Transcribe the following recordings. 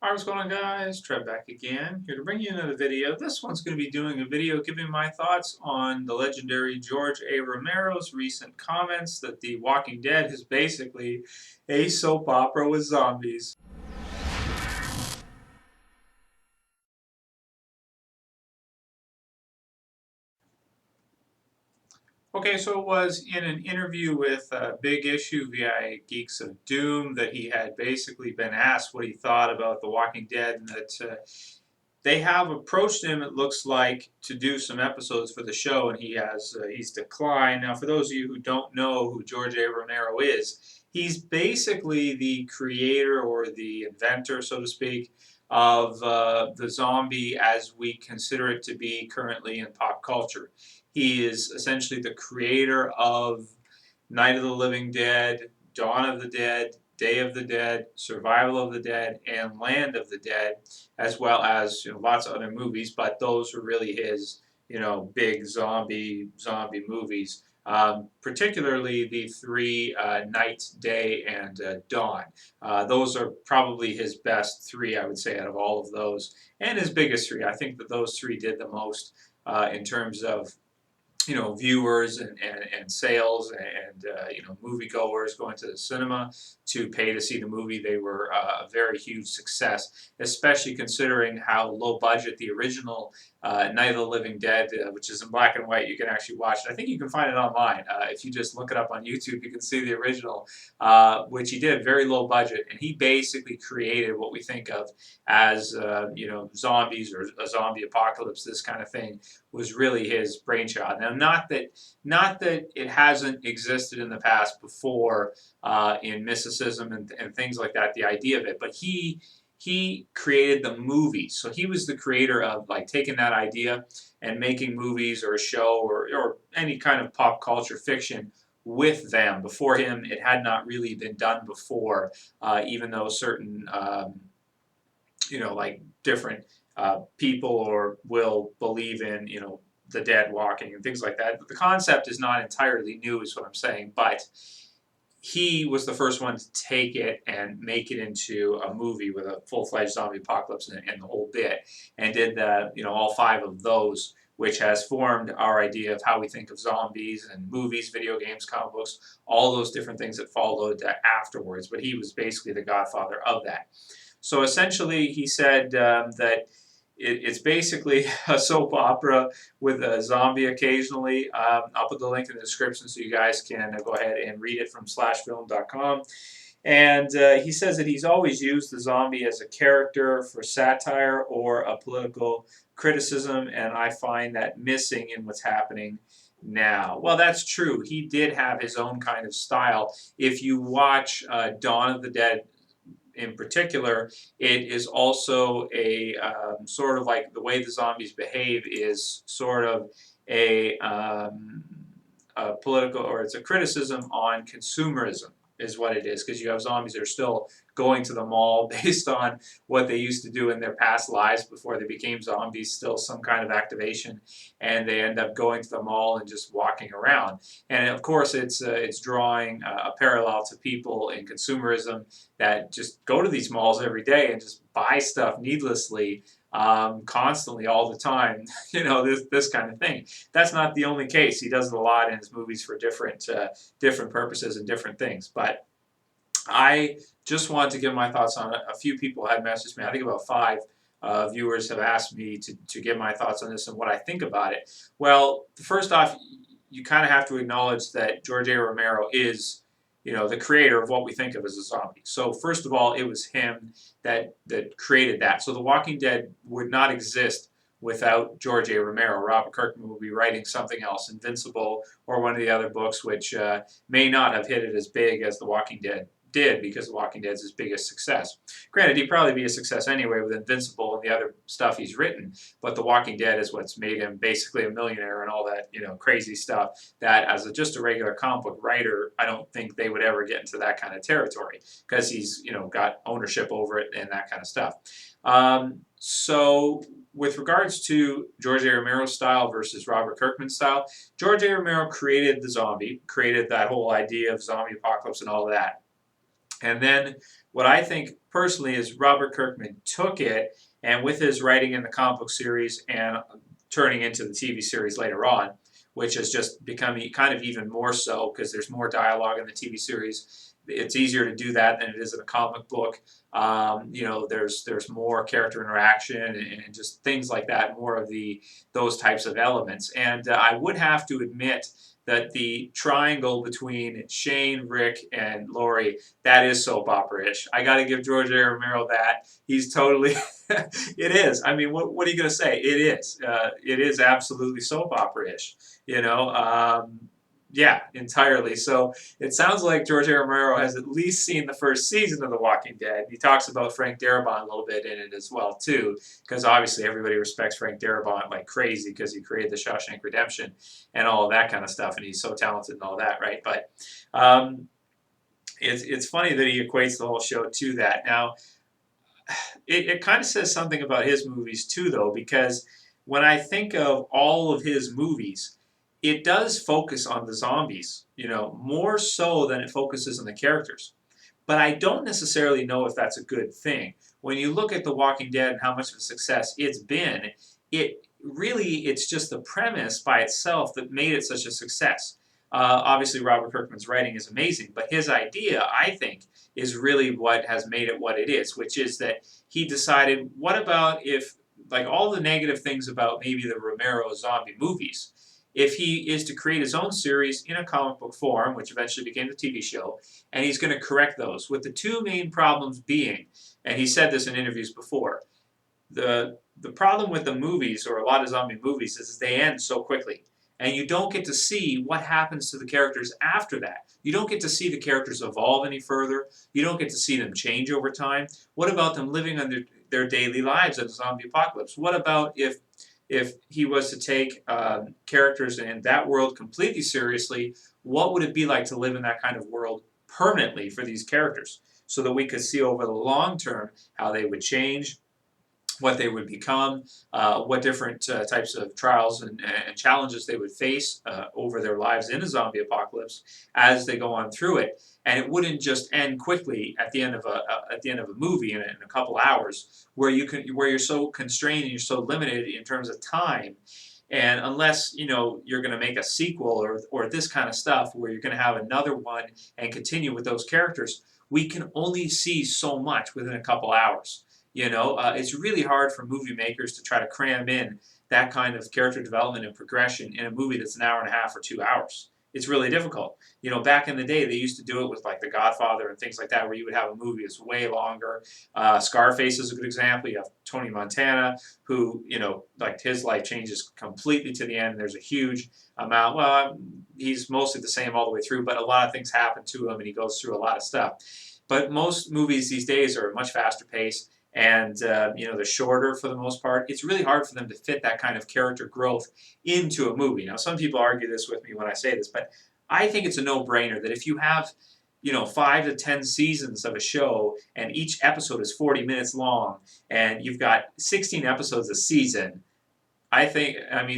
Alright, what's going on, guys? Trev back again, here to bring you another video. This one's going to be doing a video giving my thoughts on the legendary George A. Romero's recent comments that The Walking Dead is basically a soap opera with zombies. Okay, so it was in an interview with Big Issue via Geeks of Doom that he had basically been asked what he thought about The Walking Dead, and that they have approached him, it looks like, to do some episodes for the show, and he's declined. Now, for those of you who don't know who George A. Romero is, he's basically the creator or the inventor, so to speak, of the zombie as we consider it to be currently in pop culture. He is essentially the creator of Night of the Living Dead, Dawn of the Dead, Day of the Dead, Survival of the Dead, and Land of the Dead, as well as lots of other movies. But those were really his big zombie movies. Particularly the three Night, Day, and Dawn. Those are probably his best three, I would say, out of all of those, and his biggest three. I think that those three did the most in terms of viewers and sales and moviegoers going to the cinema to pay to see the movie. They were a very huge success, especially considering how low budget the original Night of the Living Dead, which is in black and white. You can actually watch it. I think you can find it online. If you just look it up on YouTube, you can see the original, which he did very low budget, and he basically created what we think of as zombies or a zombie apocalypse, this kind of thing, was really his brainchild. Now, not that it hasn't existed in the past before in mysticism and things like that, the idea of it, but he created the movies. So he was the creator of like taking that idea and making movies or a show or any kind of pop culture fiction with them. Before him, it had not really been done before, even though certain like different people or will believe in, the dead walking and things like that. But the concept is not entirely new, is what I'm saying. But he was the first one to take it and make it into a movie with a full-fledged zombie apocalypse and the whole bit, and did all five of those, which has formed our idea of how we think of zombies and movies, video games, comic books, all those different things that followed afterwards. But he was basically the godfather of that. So essentially, he said that it's basically a soap opera with a zombie occasionally. I'll put the link in the description so you guys can go ahead and read it from slashfilm.com. And he says that he's always used the zombie as a character for satire or a political criticism, and I find that missing in what's happening now. Well, that's true. He did have his own kind of style. If you watch Dawn of the Dead in particular, it is also a sort of like the way the zombies behave is sort of a political, or it's a criticism on consumerism is what it is, because you have zombies that are still going to the mall based on what they used to do in their past lives before they became zombies, still some kind of activation, and they end up going to the mall and just walking around. And of course, it's drawing a parallel to people in consumerism that just go to these malls every day and just buy stuff needlessly, constantly, all the time. This kind of thing. That's not the only case. He does it a lot in his movies for different purposes and different things. But I just wanted to give my thoughts on it. A few people had messaged me. I think about 5 viewers have asked me to give my thoughts on this and what I think about it. Well, first off, you kind of have to acknowledge that George A. Romero is, the creator of what we think of as a zombie. So first of all, it was him that created that. So The Walking Dead would not exist without George A. Romero. Robert Kirkman would be writing something else, Invincible, or one of the other books, which may not have hit it as big as The Walking Dead did, because The Walking Dead's his biggest success. Granted, he'd probably be a success anyway with Invincible and the other stuff he's written, but The Walking Dead is what's made him basically a millionaire and all that, crazy stuff that as just a regular comic book writer, I don't think they would ever get into that kind of territory, because he's, got ownership over it and that kind of stuff. So with regards to George A. Romero's style versus Robert Kirkman's style, George A. Romero created the zombie, created that whole idea of zombie apocalypse and all that. And then what I think personally is Robert Kirkman took it, and with his writing in the comic book series and turning into the TV series later on, which has just become kind of even more so because there's more dialogue in the TV series. It's easier to do that than it is in a comic book. There's more character interaction and just things like that, more of those types of elements. And I would have to admit that the triangle between Shane, Rick, and Lori, that is soap opera-ish. I got to give George A. Romero that. He's totally, it is. I mean, what are you going to say? It is. It is absolutely soap opera-ish, you know. Yeah, entirely. So it sounds like George A. Romero has at least seen the first season of The Walking Dead. He talks about Frank Darabont a little bit in it as well, too, because obviously everybody respects Frank Darabont like crazy because he created The Shawshank Redemption and all of that kind of stuff, and he's so talented and all that, right? But it's funny that he equates the whole show to that. Now, it kind of says something about his movies, too, though, because when I think of all of his movies, it does focus on the zombies, more so than it focuses on the characters. But I don't necessarily know if that's a good thing. When you look at The Walking Dead and how much of a success it's been, it's just the premise by itself that made it such a success. Obviously, Robert Kirkman's writing is amazing, but his idea, I think, is really what has made it what it is, which is that he decided, what about if, like all the negative things about maybe the Romero zombie movies, if he is to create his own series in a comic book form, which eventually became the TV show, and he's going to correct those, with the two main problems being, and he said this in interviews before, the problem with the movies, or a lot of zombie movies, is they end so quickly. And you don't get to see what happens to the characters after that. You don't get to see the characters evolve any further. You don't get to see them change over time. What about them living under their daily lives in a zombie apocalypse? What about if he was to take characters in that world completely seriously, what would it be like to live in that kind of world permanently for these characters, so that we could see over the long term how they would change, what they would become, what different types of trials and challenges they would face over their lives in a zombie apocalypse as they go on through it. And it wouldn't just end quickly at the end of a movie in a couple hours, where you're so constrained and you're so limited in terms of time. And unless you're going to make a sequel or this kind of stuff where you're going to have another one and continue with those characters, we can only see so much within a couple hours. It's really hard for movie makers to try to cram in that kind of character development and progression in a movie that's an hour and a half or 2 hours. It's really difficult. Back in the day, they used to do it with like The Godfather and things like that, where you would have a movie that's way longer. Scarface is a good example. You have Tony Montana, who, like his life changes completely to the end. There's a huge amount. Well, he's mostly the same all the way through, but a lot of things happen to him, and he goes through a lot of stuff. But most movies these days are much faster paced. And they're shorter for the most part. It's really hard for them to fit that kind of character growth into a movie. Now, some people argue this with me when I say this, but I think it's a no-brainer that if you have 5 to 10 seasons of a show, and each episode is 40 minutes long, and you've got 16 episodes a season,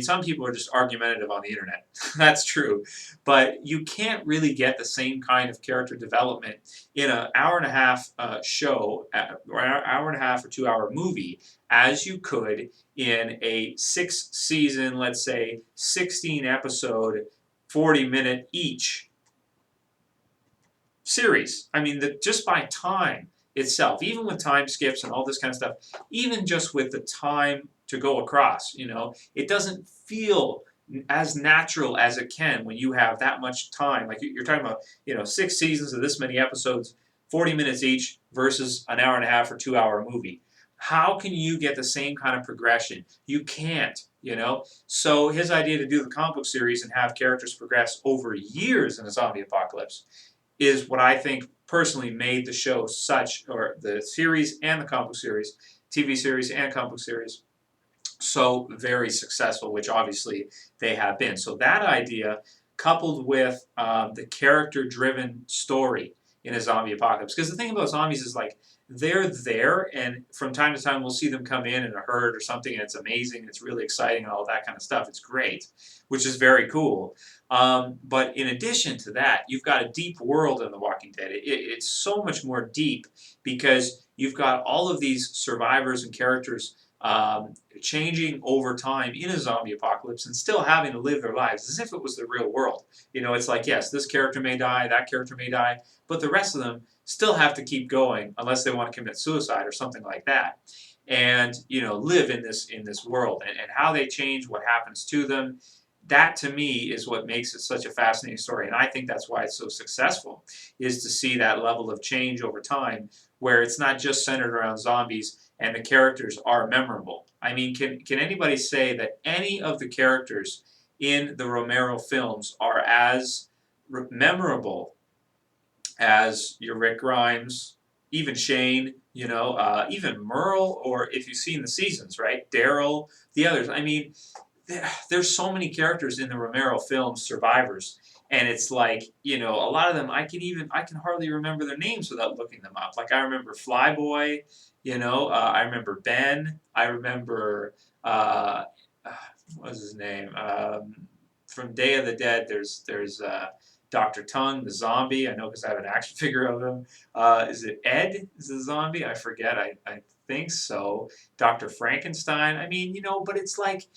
some people are just argumentative on the internet. That's true. But you can't really get the same kind of character development in an hour and a half show, or an hour and a half or 2 hour movie, as you could in a 6-season, let's say, 16 episode, 40-minute each series. Just by time itself, even with time skips and all this kind of stuff, even just with the time to go across, it doesn't feel as natural as it can when you have that much time. Like you're talking about, 6 seasons of this many episodes, 40 minutes each, versus an hour and a half or 2 hour movie. How can you get the same kind of progression? You can't, So his idea to do the comic book series and have characters progress over years in a zombie apocalypse is what I think personally made the show or the series and the comic book series, TV series and comic book series, so very successful, which obviously they have been. So that idea, coupled with the character-driven story in a zombie apocalypse, because the thing about zombies is, like, they're there, and from time to time we'll see them come in a herd or something, and it's amazing, it's really exciting, and all that kind of stuff. It's great, which is very cool. But in addition to that, you've got a deep world in The Walking Dead. It's so much more deep because you've got all of these survivors and characters changing over time in a zombie apocalypse and still having to live their lives as if it was the real world. It's like, yes, this character may die, that character may die, but the rest of them still have to keep going unless they want to commit suicide or something like that, and live in this world, and how they change, what happens to them. That to me is what makes it such a fascinating story, and I think that's why it's so successful, is to see that level of change over time where it's not just centered around zombies and the characters are memorable. I mean, can anybody say that any of the characters in the Romero films are as memorable as your Rick Grimes, even Shane, even Merle, or if you've seen the seasons, right? Daryl, the others. I mean, there's so many characters in the Romero films, survivors, and it's like, a lot of them I can hardly remember their names without looking them up. Like I remember Flyboy, I remember Ben, I remember what was his name? From Day of the Dead, there's Dr. Tongue, the zombie. I know because I have an action figure of him. Is it Ed? Is the zombie? I forget. I think so. Dr. Frankenstein. I mean, but it's like,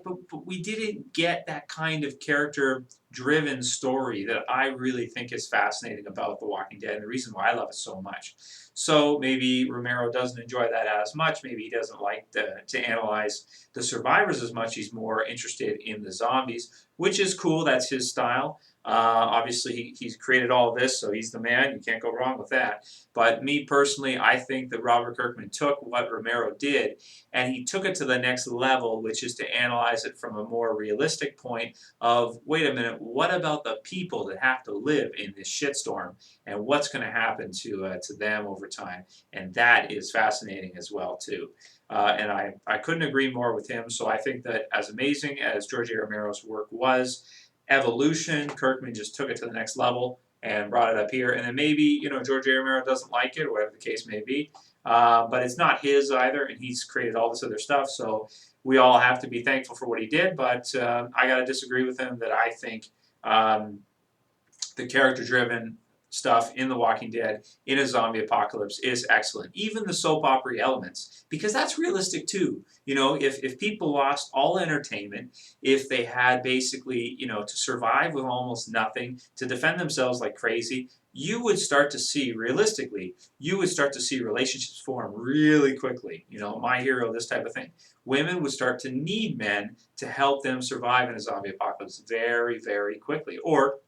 but we didn't get that kind of character-driven story that I really think is fascinating about The Walking Dead, and the reason why I love it so much. So maybe Romero doesn't enjoy that as much. Maybe he doesn't like to analyze the survivors as much. He's more interested in the zombies, which is cool. That's his style. Obviously, he's created all of this, so he's the man. You can't go wrong with that. But me personally, I think that Robert Kirkman took what Romero did, and he took it to the next level, which is to analyze it from a more realistic point of, wait a minute, what about the people that have to live in this shitstorm, and what's going to happen to them over time? And that is fascinating as well, too. And I couldn't agree more with him. So I think that as amazing as George A. Romero's work was, Evolution, Kirkman just took it to the next level and brought it up here. And then maybe, George A. Romero doesn't like it, or whatever the case may be. But it's not his either, and he's created all this other stuff. So we all have to be thankful for what he did. But I got to disagree with him that I think the character-driven stuff in The Walking Dead in a zombie apocalypse is excellent. Even the soap opera elements, because that's realistic too. If people lost all entertainment, if they had basically, to survive with almost nothing, to defend themselves like crazy, you would start to see, realistically, relationships form really quickly. My hero, this type of thing. Women would start to need men to help them survive in a zombie apocalypse very, very quickly. Or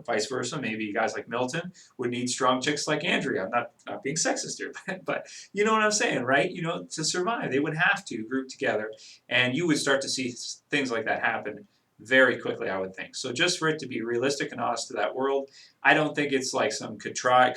vice versa, maybe guys like Milton would need strong chicks like Andrea. I'm not being sexist here, but you know what I'm saying, right? To survive, they would have to group together, and you would start to see things like that happen very quickly, I would think. So just for it to be realistic and honest to that world, I don't think it's like some contrived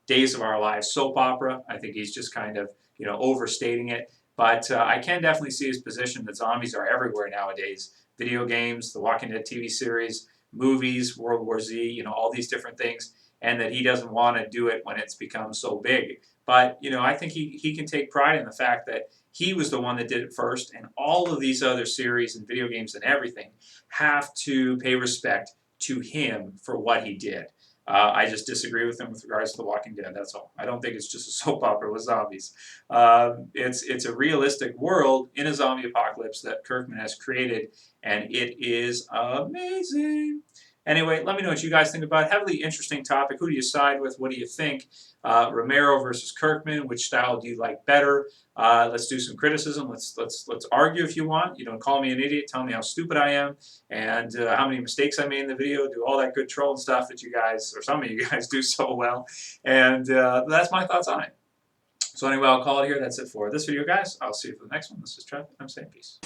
Days of Our Lives soap opera. I think he's just kind of, overstating it. But I can definitely see his position that zombies are everywhere nowadays. Video games, the Walking Dead TV series, movies, World War Z, all these different things, and that he doesn't want to do it when it's become so big. But, I think he can take pride in the fact that he was the one that did it first, and all of these other series and video games and everything have to pay respect to him for what he did. I just disagree with him with regards to The Walking Dead, that's all. I don't think it's just a soap opera with zombies. It's a realistic world in a zombie apocalypse that Kirkman has created, and it is amazing. Anyway, let me know what you guys think about it. Heavily interesting topic. Who do you side with? What do you think? Romero versus Kirkman. Which style do you like better? Let's do some criticism. Let's argue if you want. Call me an idiot. Tell me how stupid I am and how many mistakes I made in the video. Do all that good trolling stuff that you guys, or some of you guys, do so well. And that's my thoughts on it. So anyway, I'll call it here. That's it for this video, guys. I'll see you for the next one. This is Trev. I'm saying peace.